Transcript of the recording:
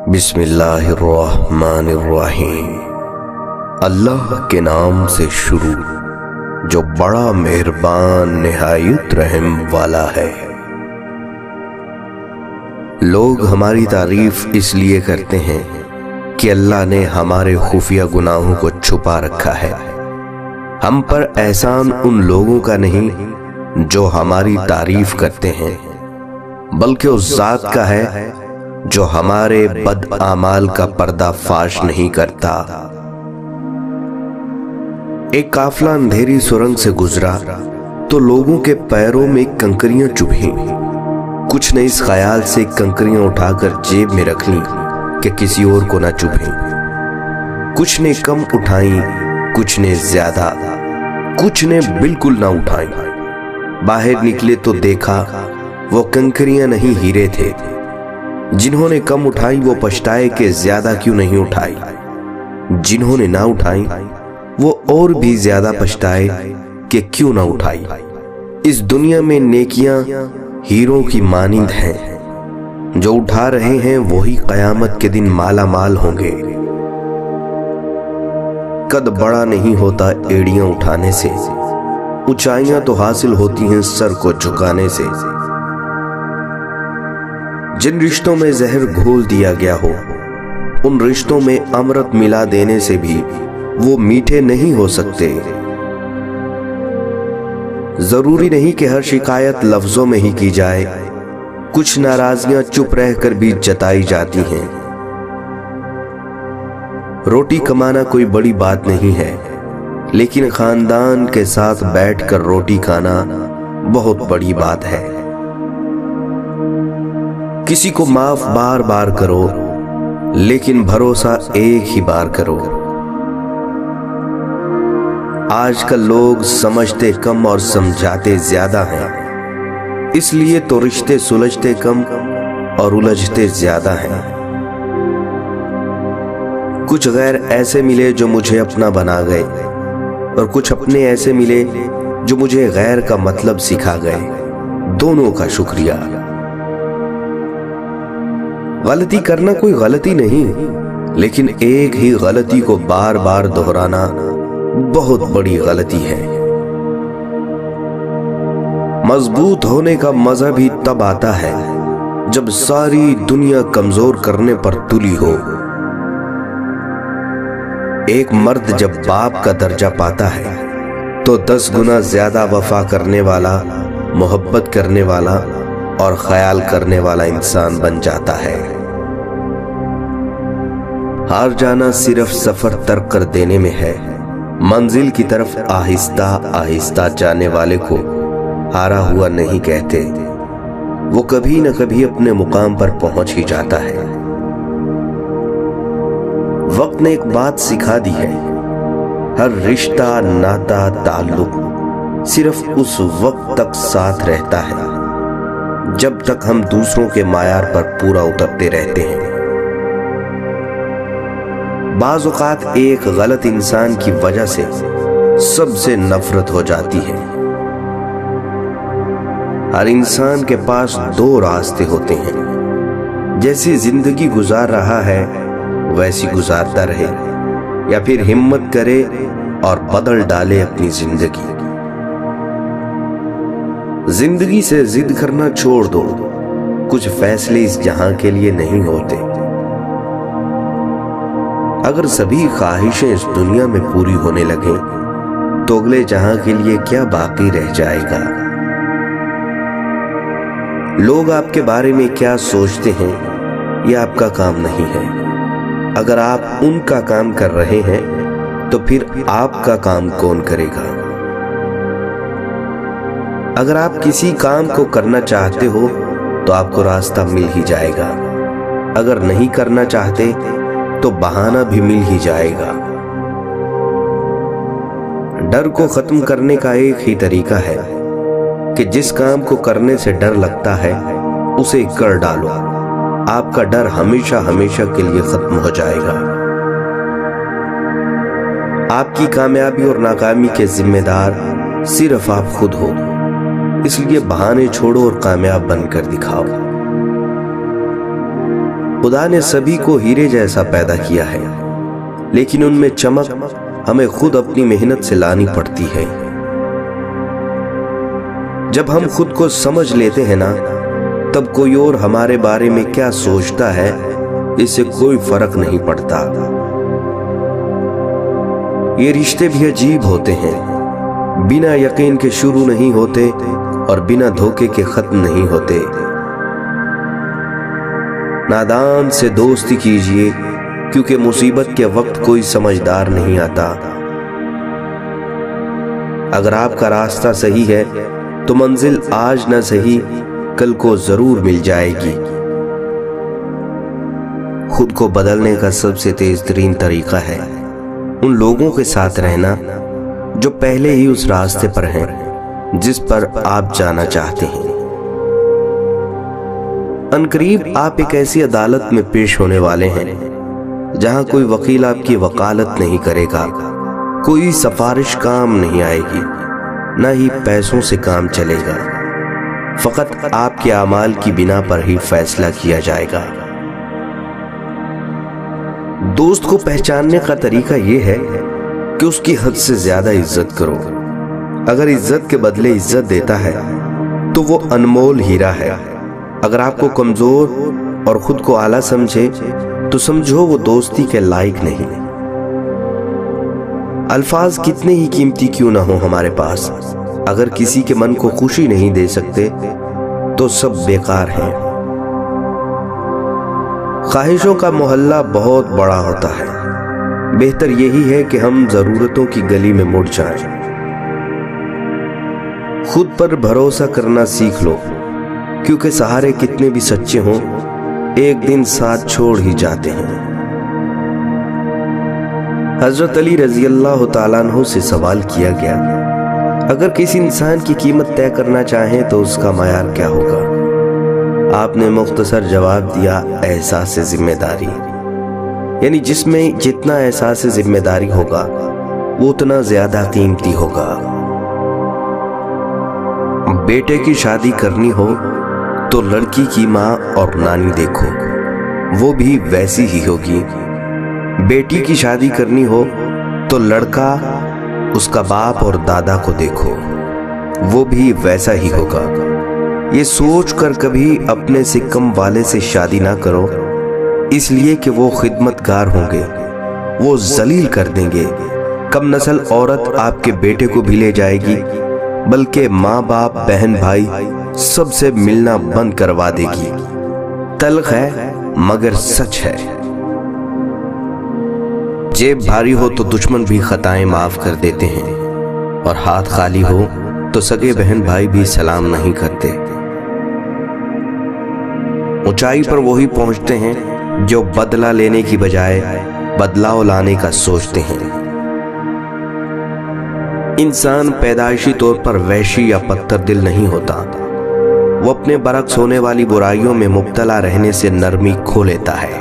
بسم اللہ الرحمن الرحیم۔ اللہ کے نام سے شروع جو بڑا مہربان نہایت رحم والا ہے۔ لوگ ہماری تعریف اس لیے کرتے ہیں کہ اللہ نے ہمارے خفیہ گناہوں کو چھپا رکھا ہے۔ ہم پر احسان ان لوگوں کا نہیں جو ہماری تعریف کرتے ہیں، بلکہ اس ذات کا ہے جو ہمارے بد اعمال کا پردہ فاش نہیں کرتا۔ ایک قافلہ اندھیری سرنگ سے گزرا تو لوگوں کے پیروں میں کنکریاں چبھیں۔ کچھ نے اس خیال سے کنکریاں اٹھا کر جیب میں رکھ لیں کہ کسی اور کو نہ چبھیں۔ کچھ نے کم اٹھائیں، کچھ نے زیادہ، کچھ نے بالکل نہ اٹھائیں۔ باہر نکلے تو دیکھا وہ کنکریاں نہیں ہیرے تھے۔ جنہوں نے کم اٹھائی وہ پچھتائے کہ زیادہ کیوں نہیں اٹھائی۔ جنہوں نے نہ اٹھائی وہ اور بھی زیادہ پچھتائے کہ کیوں نہ اٹھائی۔ اس دنیا میں نیکیاں ہیروں کی مانند ہیں، جو اٹھا رہے ہیں وہی قیامت کے دن مالا مال ہوں گے۔ قد بڑا نہیں ہوتا ایڑیاں اٹھانے سے، اونچائیاں تو حاصل ہوتی ہیں سر کو جھکانے سے۔ جن رشتوں میں زہر گھول دیا گیا ہو، ان رشتوں میں امرت ملا دینے سے بھی وہ میٹھے نہیں ہو سکتے۔ ضروری نہیں کہ ہر شکایت لفظوں میں ہی کی جائے، کچھ ناراضیاں چپ رہ کر بھی جتائی جاتی ہیں۔ روٹی کمانا کوئی بڑی بات نہیں ہے، لیکن خاندان کے ساتھ بیٹھ کر روٹی کھانا بہت بڑی بات ہے۔ کسی کو معاف بار بار کرو، لیکن بھروسہ ایک ہی بار کرو۔ آج کل لوگ سمجھتے کم اور سمجھاتے زیادہ ہیں، اس لیے تو رشتے سلجھتے کم اور الجھتے زیادہ ہیں۔ کچھ غیر ایسے ملے جو مجھے اپنا بنا گئے، اور کچھ اپنے ایسے ملے جو مجھے غیر کا مطلب سکھا گئے۔ دونوں کا شکریہ۔ غلطی کرنا کوئی غلطی نہیں، لیکن ایک ہی غلطی کو بار بار دہرانا بہت بڑی غلطی ہے۔ مضبوط ہونے کا مزہ بھی تب آتا ہے جب ساری دنیا کمزور کرنے پر تلی ہو۔ ایک مرد جب باپ کا درجہ پاتا ہے تو 10 گنا زیادہ وفا کرنے والا، محبت کرنے والا اور خیال کرنے والا انسان بن جاتا ہے۔ ہار جانا صرف سفر ترک کر دینے میں ہے۔ منزل کی طرف آہستہ آہستہ جانے والے کو ہارا ہوا نہیں کہتے، وہ کبھی نہ کبھی اپنے مقام پر پہنچ ہی جاتا ہے۔ وقت نے ایک بات سکھا دی ہے، ہر رشتہ، ناتا، تعلق صرف اس وقت تک ساتھ رہتا ہے جب تک ہم دوسروں کے معیار پر پورا اترتے رہتے ہیں۔ بعض اوقات ایک غلط انسان کی وجہ سے سب سے نفرت ہو جاتی ہے۔ ہر انسان کے پاس 2 راستے ہوتے ہیں، جیسی زندگی گزار رہا ہے ویسی گزارتا رہے، یا پھر ہمت کرے اور بدل ڈالے اپنی زندگی۔ زندگی سے ضد کرنا چھوڑ دو، کچھ فیصلے اس جہاں کے لیے نہیں ہوتے۔ اگر سبھی خواہشیں اس دنیا میں پوری ہونے لگیں تو اگلے جہاں کے لیے کیا باقی رہ جائے گا؟ لوگ آپ کے بارے میں کیا سوچتے ہیں یہ آپ کا کام نہیں ہے۔ اگر آپ ان کا کام کر رہے ہیں تو پھر آپ کا کام کون کرے گا؟ اگر آپ کسی کام کو کرنا چاہتے ہو تو آپ کو راستہ مل ہی جائے گا، اگر نہیں کرنا چاہتے تو بہانہ بھی مل ہی جائے گا۔ ڈر کو ختم کرنے کا ایک ہی طریقہ ہے کہ جس کام کو کرنے سے ڈر لگتا ہے اسے کر ڈالو، آپ کا ڈر ہمیشہ ہمیشہ کے لیے ختم ہو جائے گا۔ آپ کی کامیابی اور ناکامی کے ذمہ دار صرف آپ خود ہو، اس لیے بہانے چھوڑو اور کامیاب بن کر دکھاؤ۔ خدا نے سبھی کو ہیرے جیسا پیدا کیا ہے، لیکن ان میں چمک ہمیں خود اپنی محنت سے لانی پڑتی ہے۔ جب ہم خود کو سمجھ لیتے ہیں نا، تب کوئی اور ہمارے بارے میں کیا سوچتا ہے اس سے کوئی فرق نہیں پڑتا۔ یہ رشتے بھی عجیب ہوتے ہیں، بنا یقین کے شروع نہیں ہوتے اور بنا دھوکے کے ختم نہیں ہوتے۔ نادان سے دوستی کیجیے، کیونکہ مصیبت کے وقت کوئی سمجھدار نہیں آتا۔ اگر آپ کا راستہ صحیح ہے تو منزل آج نہ صحیح کل کو ضرور مل جائے گی۔ خود کو بدلنے کا سب سے تیز ترین طریقہ ہے ان لوگوں کے ساتھ رہنا جو پہلے ہی اس راستے پر ہیں جس پر آپ جانا چاہتے ہیں۔ عنقریب آپ ایک ایسی عدالت میں پیش ہونے والے ہیں جہاں کوئی وکیل آپ کی وکالت نہیں کرے گا، کوئی سفارش کام نہیں آئے گی، نہ ہی پیسوں سے کام چلے گا، فقط آپ کے اعمال کی بنا پر ہی فیصلہ کیا جائے گا۔ دوست کو پہچاننے کا طریقہ یہ ہے کہ اس کی حد سے زیادہ عزت کرو۔ اگر عزت کے بدلے عزت دیتا ہے تو وہ انمول ہیرا ہے۔ اگر آپ کو کمزور اور خود کو اعلیٰ سمجھے تو سمجھو وہ دوستی کے لائق نہیں۔ الفاظ کتنے ہی قیمتی کیوں نہ ہو ہمارے پاس، اگر کسی کے من کو خوشی نہیں دے سکتے تو سب بیکار ہیں۔ خواہشوں کا محلہ بہت بڑا ہوتا ہے، بہتر یہی ہے کہ ہم ضرورتوں کی گلی میں مڑ جائیں۔ خود پر بھروسہ کرنا سیکھ لو، کیونکہ سہارے کتنے بھی سچے ہوں ایک دن ساتھ چھوڑ ہی جاتے ہیں۔ حضرت علی رضی اللہ تعالیٰ عنہ سے سوال کیا گیا، اگر کسی انسان کی قیمت طے کرنا چاہیں تو اس کا معیار کیا ہوگا؟ آپ نے مختصر جواب دیا، احساس ذمہ داری، یعنی جس میں جتنا احساس ذمہ داری ہوگا وہ اتنا زیادہ قیمتی ہوگا۔ بیٹے کی شادی کرنی ہو تو لڑکی کی ماں اور نانی دیکھو، وہ بھی ویسی ہی ہوگی۔ بیٹی کی شادی کرنی ہو تو لڑکا اس کا باپ اور دادا کو دیکھو، وہ بھی ویسا ہی ہوگا۔ یہ سوچ کر کبھی اپنے سے کم والے سے شادی نہ کرو، اس لیے کہ وہ خدمتگار ہوں گے، وہ ذلیل کر دیں گے۔ کم نسل عورت آپ کے بیٹے کو بھی لے جائے گی، بلکہ ماں باپ بہن بھائی سب سے ملنا بند کروا دے گی۔ تلخ ہے مگر سچ ہے۔ جیب بھاری ہو تو دشمن بھی خطائیں معاف کر دیتے ہیں، اور ہاتھ خالی ہو تو سگے بہن بھائی بھی سلام نہیں کرتے۔ اونچائی پر وہی پہنچتے ہیں جو بدلہ لینے کی بجائے بدلاؤ لانے کا سوچتے ہیں۔ انسان پیدائشی طور پر وحشی یا پتھر دل نہیں ہوتا، وہ اپنے برعکس ہونے والی برائیوں میں مبتلا رہنے سے نرمی کھو لیتا ہے۔